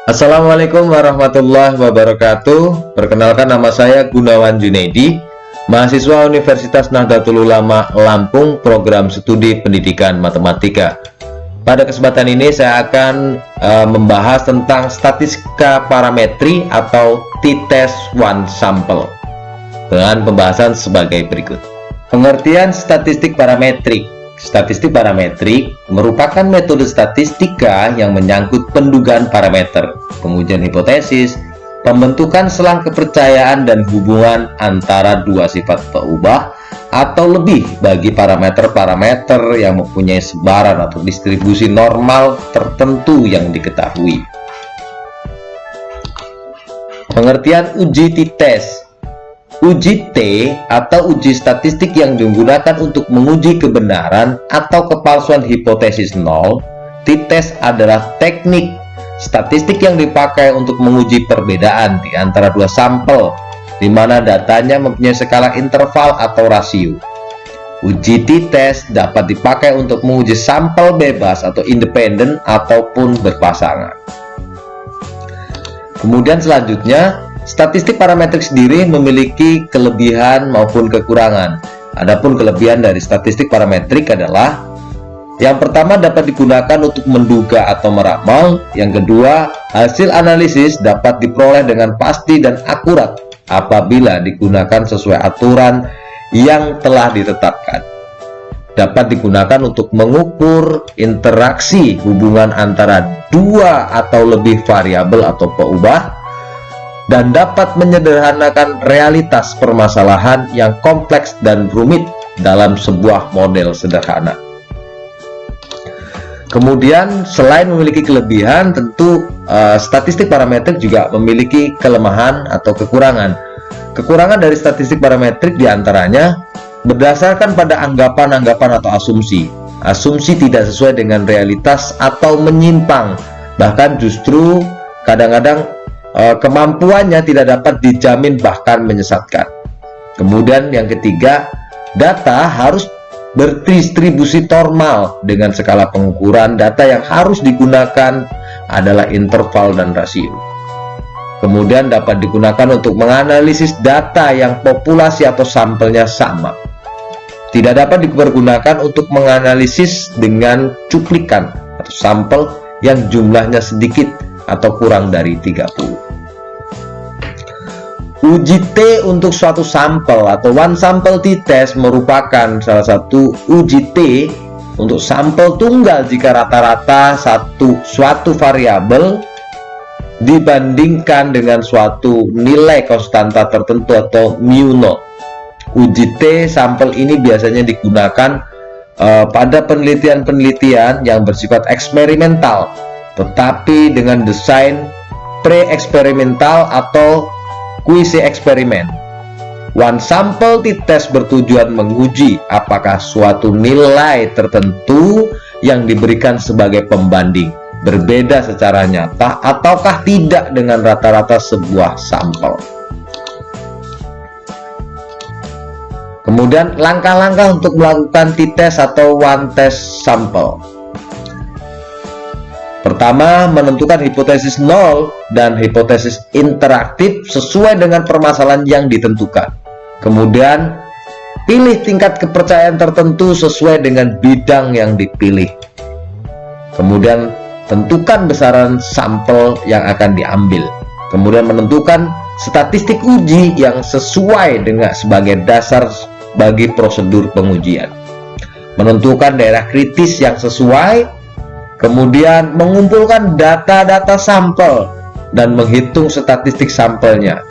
Assalamualaikum warahmatullahi wabarakatuh. Perkenalkan, nama saya Gunawan Junaidi, mahasiswa Universitas Nahdlatul Ulama Lampung, program studi pendidikan matematika. Pada kesempatan ini saya akan membahas tentang statistika parametri atau t-test one sample dengan pembahasan sebagai berikut. Pengertian statistik parametrik. Statistik parametrik merupakan metode statistika yang menyangkut pendugaan parameter, pengujian hipotesis, pembentukan selang kepercayaan, dan hubungan antara dua sifat peubah atau lebih bagi parameter-parameter yang mempunyai sebaran atau distribusi normal tertentu yang diketahui. Pengertian uji t-test. Uji T atau uji statistik yang digunakan untuk menguji kebenaran atau kepalsuan hipotesis nol. T-test adalah teknik statistik yang dipakai untuk menguji perbedaan di antara dua sampel, di mana datanya mempunyai skala interval atau rasio. Uji t-test dapat dipakai untuk menguji sampel bebas atau independen ataupun berpasangan. Kemudian selanjutnya, statistik parametrik sendiri memiliki kelebihan maupun kekurangan. Adapun kelebihan dari statistik parametrik adalah: yang pertama, dapat digunakan untuk menduga atau meramal. Yang kedua, hasil analisis dapat diperoleh dengan pasti dan akurat apabila digunakan sesuai aturan yang telah ditetapkan. Dapat digunakan untuk mengukur interaksi hubungan antara dua atau lebih variabel atau peubah, dan dapat menyederhanakan realitas permasalahan yang kompleks dan rumit dalam sebuah model sederhana. Kemudian, selain memiliki kelebihan, tentu statistik parametrik juga memiliki kelemahan atau kekurangan. Kekurangan dari statistik parametrik diantaranya berdasarkan pada anggapan-anggapan atau asumsi. Asumsi tidak sesuai dengan realitas atau menyimpang, bahkan justru kadang-kadang kemampuannya tidak dapat dijamin, bahkan menyesatkan. Kemudian yang ketiga, data harus berdistribusi normal dengan skala pengukuran. Data yang harus digunakan adalah interval dan rasio. Kemudian dapat digunakan untuk menganalisis data yang populasi atau sampelnya sama. Tidak dapat dipergunakan untuk menganalisis dengan cuplikan atau sampel yang jumlahnya sedikit atau kurang dari 30. Uji T untuk suatu sampel atau one sample t-test merupakan salah satu uji T untuk sampel tunggal jika rata-rata suatu variabel dibandingkan dengan suatu nilai konstanta tertentu atau mu nol. Uji T sampel ini biasanya digunakan pada penelitian-penelitian yang bersifat eksperimental, tetapi dengan desain pre-eksperimental atau kuisi eksperimen. One sample t-test bertujuan menguji apakah suatu nilai tertentu yang diberikan sebagai pembanding berbeda secara nyata ataukah tidak dengan rata-rata sebuah sampel. Kemudian langkah-langkah untuk melakukan t-test atau one test sample. Pertama, menentukan hipotesis nol dan hipotesis interaktif sesuai dengan permasalahan yang ditentukan. Kemudian, pilih tingkat kepercayaan tertentu sesuai dengan bidang yang dipilih. Kemudian, tentukan besaran sampel yang akan diambil. Kemudian, menentukan statistik uji yang sesuai dengan sebagai dasar bagi prosedur pengujian. Menentukan daerah kritis yang sesuai. Kemudian mengumpulkan data-data sampel dan menghitung statistik sampelnya.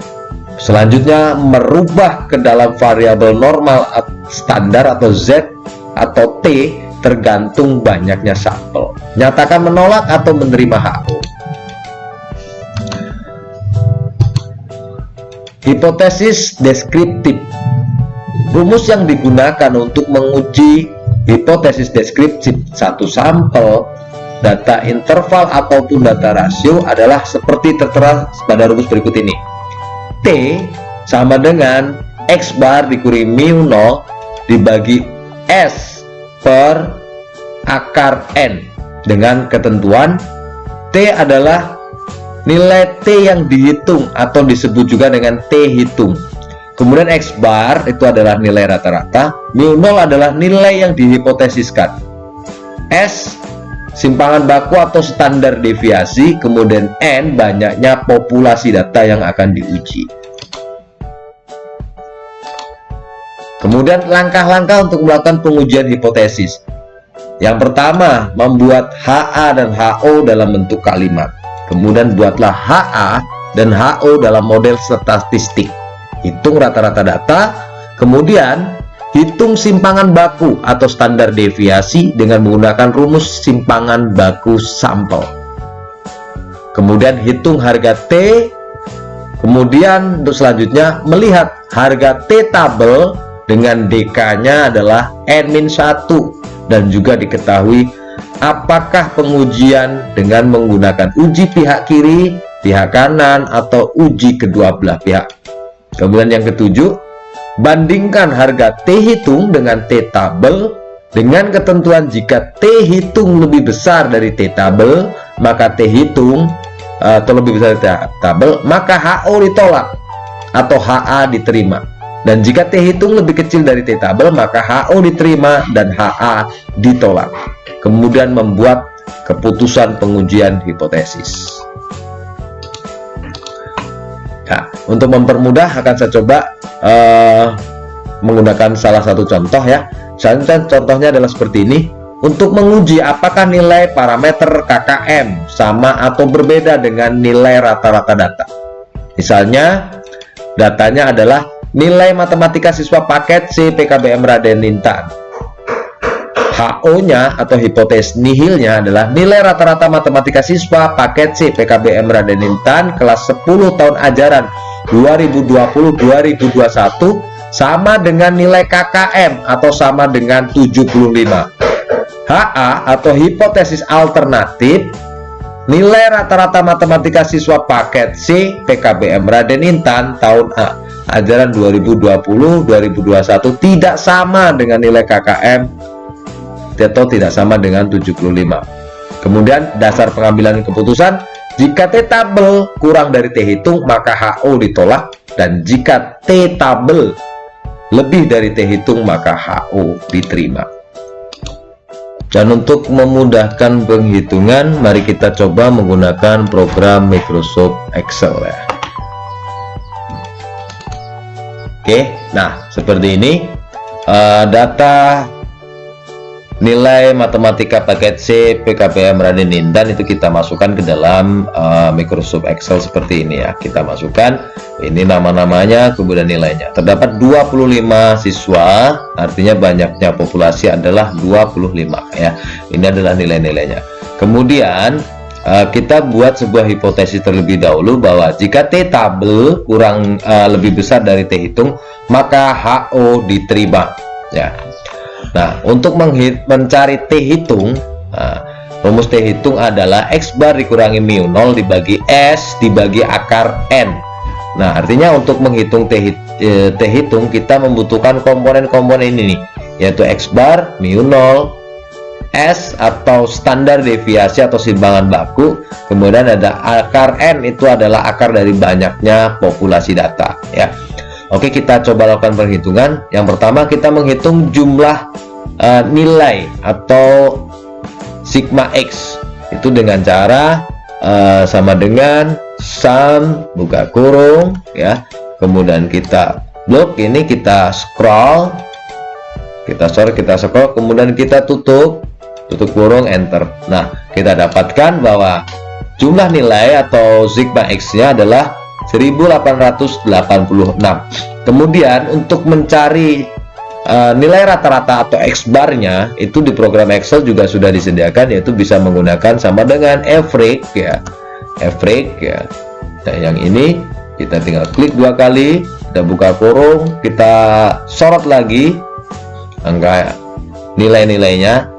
Selanjutnya merubah ke dalam variabel normal standar atau Z atau T tergantung banyaknya sampel. Nyatakan menolak atau menerima HO. Hipotesis deskriptif. Rumus yang digunakan untuk menguji hipotesis deskriptif satu sampel, data interval ataupun data rasio adalah seperti tertera pada rumus berikut ini. T sama dengan X bar dikuri mu 0 dibagi S per akar N dengan ketentuan T adalah nilai T yang dihitung atau disebut juga dengan T hitung. Kemudian X bar itu adalah nilai rata-rata, mu0 adalah nilai yang dihipotesiskan. S simpangan baku atau standar deviasi, kemudian N banyaknya populasi data yang akan diuji. Kemudian langkah-langkah untuk melakukan pengujian hipotesis. Yang pertama, membuat HA dan HO dalam bentuk kalimat. Kemudian buatlah HA dan HO dalam model statistik. Hitung rata-rata data, kemudian hitung simpangan baku atau standar deviasi dengan menggunakan rumus simpangan baku sampel. Kemudian hitung harga T. Kemudian untuk selanjutnya melihat harga T tabel dengan DK-nya adalah N-1 dan juga diketahui apakah pengujian dengan menggunakan uji pihak kiri, pihak kanan, atau uji kedua belah pihak. Kemudian yang ketujuh, bandingkan harga T hitung dengan T tabel dengan ketentuan jika T hitung lebih besar dari T tabel, maka T hitung atau lebih besar dari T tabel, maka HO ditolak atau HA diterima. Dan jika T hitung lebih kecil dari T tabel, maka HO diterima dan HA ditolak. Kemudian membuat keputusan pengujian hipotesis. Nah, untuk mempermudah akan saya coba menggunakan salah satu contoh ya. Contohnya adalah seperti ini. Untuk menguji apakah nilai parameter KKM sama atau berbeda dengan nilai rata-rata data. Misalnya datanya adalah nilai matematika siswa paket C PKBM Raden Intan. HO-nya atau hipotesis nihilnya adalah nilai rata-rata matematika siswa paket C PKBM Raden Intan kelas 10 tahun ajaran 2020-2021 sama dengan nilai KKM atau sama dengan 75. HA atau hipotesis alternatif nilai rata-rata matematika siswa paket C PKBM Raden Intan tahun A ajaran 2020-2021 tidak sama dengan nilai KKM atau tidak sama dengan 75. Kemudian dasar pengambilan keputusan, jika T tabel kurang dari T hitung maka HO ditolak, dan jika T tabel lebih dari T hitung maka HO diterima. Dan untuk memudahkan penghitungan, mari kita coba menggunakan program Microsoft Excel ya. Oke, nah seperti ini data nilai matematika paket C PKBM Raden Intan itu kita masukkan ke dalam Microsoft Excel seperti ini ya. Kita masukkan ini nama-namanya, kemudian nilainya. Terdapat 25 siswa, artinya banyaknya populasi adalah 25 ya. Ini adalah nilai-nilainya. Kemudian kita buat sebuah hipotesis terlebih dahulu bahwa jika T tabel kurang lebih besar dari T hitung maka HO diterima ya. Nah, untuk mencari T hitung, rumus T hitung adalah X bar dikurangi mu0 dibagi S dibagi akar N. Nah, artinya untuk menghitung T hitung kita membutuhkan komponen-komponen ini nih, yaitu X bar, mu0, S atau standar deviasi atau simpangan baku, kemudian ada akar N, itu adalah akar dari banyaknya populasi data ya. Oke, kita coba lakukan perhitungan. Yang pertama kita menghitung jumlah nilai atau sigma X itu dengan cara sama dengan sum buka kurung ya. Kemudian kita blok ini, kita scroll, kemudian kita tutup kurung, enter. Nah, kita dapatkan bahwa jumlah nilai atau sigma X nya adalah 1886. Kemudian untuk mencari nilai rata-rata atau X bar-nya itu di program Excel juga sudah disediakan, yaitu bisa menggunakan sama dengan average ya. Nah, yang ini kita tinggal klik 2 kali, kita buka kurung, kita sorot lagi angka nilai-nilainya,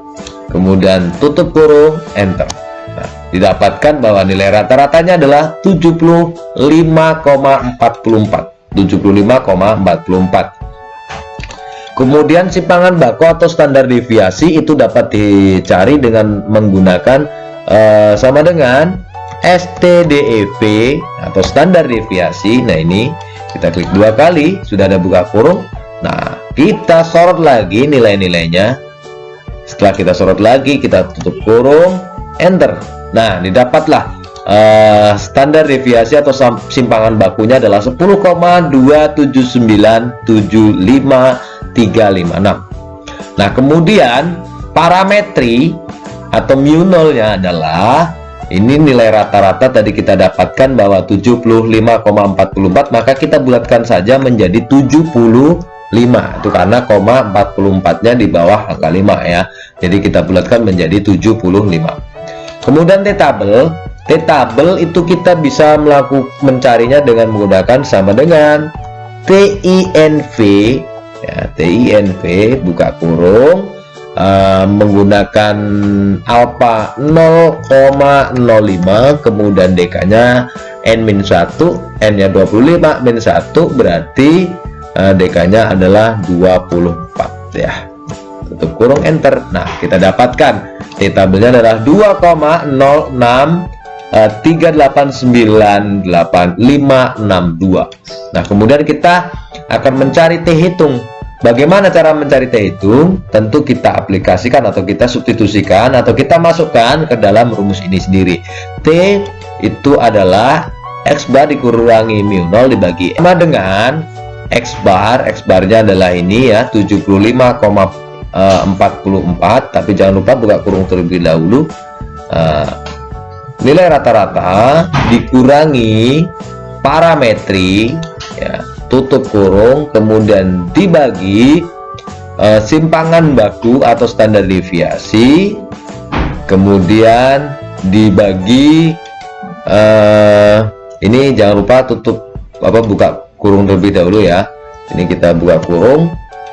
kemudian tutup kurung, enter. Nah, didapatkan bahwa nilai rata-ratanya adalah 75,44. Kemudian simpangan baku atau standar deviasi itu dapat dicari dengan menggunakan sama dengan STDEV atau standar deviasi. Nah, ini kita klik 2 kali, sudah ada buka kurung. Nah, kita sorot lagi nilai-nilainya. Setelah kita sorot lagi, kita tutup kurung, enter. Nah, didapatlah standar deviasi atau simpangan bakunya adalah 10,2797536. Nah, kemudian parametri atau mu nolnya adalah ini nilai rata-rata tadi kita dapatkan bahwa 75,44, maka kita bulatkan saja menjadi 75. Itu karena 44-nya di bawah angka 5 ya. Jadi kita bulatkan menjadi 75. Kemudian T-table itu kita bisa mencarinya dengan menggunakan sama dengan TINV ya, TINV buka kurung, menggunakan alpha 0,05, kemudian DK-nya N-1, N-nya 25, min 1 berarti DK-nya adalah 24 ya. Tutup kurung, enter. Nah, kita dapatkan T-tabelnya adalah 2,063898562. Nah, kemudian kita akan mencari T hitung. Bagaimana cara mencari T hitung? Tentu kita aplikasikan atau kita substitusikan atau kita masukkan ke dalam rumus ini sendiri. T itu adalah X bar dikurangi mu 0 dibagi sama dengan X bar. X barnya adalah ini ya, 75,44, tapi jangan lupa buka kurung terlebih dahulu. Nilai rata-rata dikurangi parametri ya, tutup kurung, kemudian dibagi simpangan baku atau standar deviasi, kemudian dibagi ini jangan lupa tutup buka kurung terlebih dahulu ya. Ini kita buka kurung,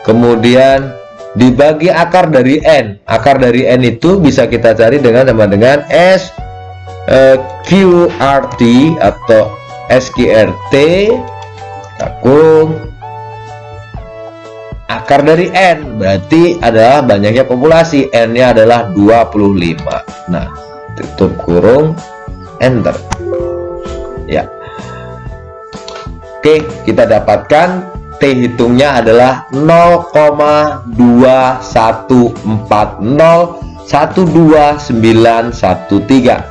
kemudian dibagi akar dari N. Akar dari N itu bisa kita cari dengan QRT atau SQRT kurung akar dari N, berarti adalah banyaknya populasi, N-nya adalah 25. Nah, tutup kurung, enter ya. Oke, kita dapatkan T hitungnya adalah 0,214012913.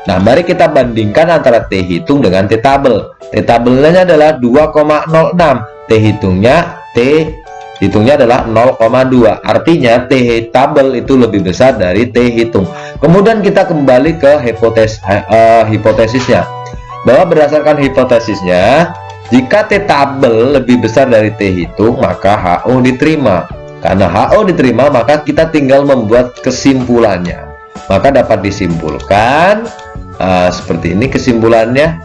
Nah, mari kita bandingkan antara T hitung dengan T-tabel. T-tabelnya adalah 2,06. T hitungnya adalah 0,2. Artinya T-tabel itu lebih besar dari T hitung. Kemudian kita kembali ke hipotesisnya. Bahwa berdasarkan hipotesisnya, jika T-tabel lebih besar dari T hitung, maka HO diterima. Karena HO diterima, maka kita tinggal membuat kesimpulannya. Maka dapat disimpulkan seperti ini kesimpulannya.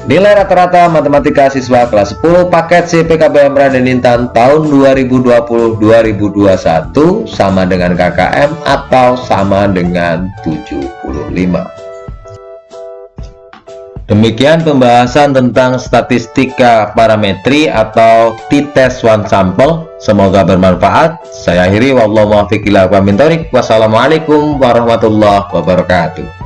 Nilai rata-rata matematika siswa kelas 10 paket CPKBM Raden Intan tahun 2020-2021 sama dengan KKM atau sama dengan 75. Demikian pembahasan tentang statistika parametri atau t-test one sample. Semoga bermanfaat. Saya akhiri, wallahu muwaffiq ila aqwamit thoriq. Wassalamualaikum warahmatullahi wabarakatuh.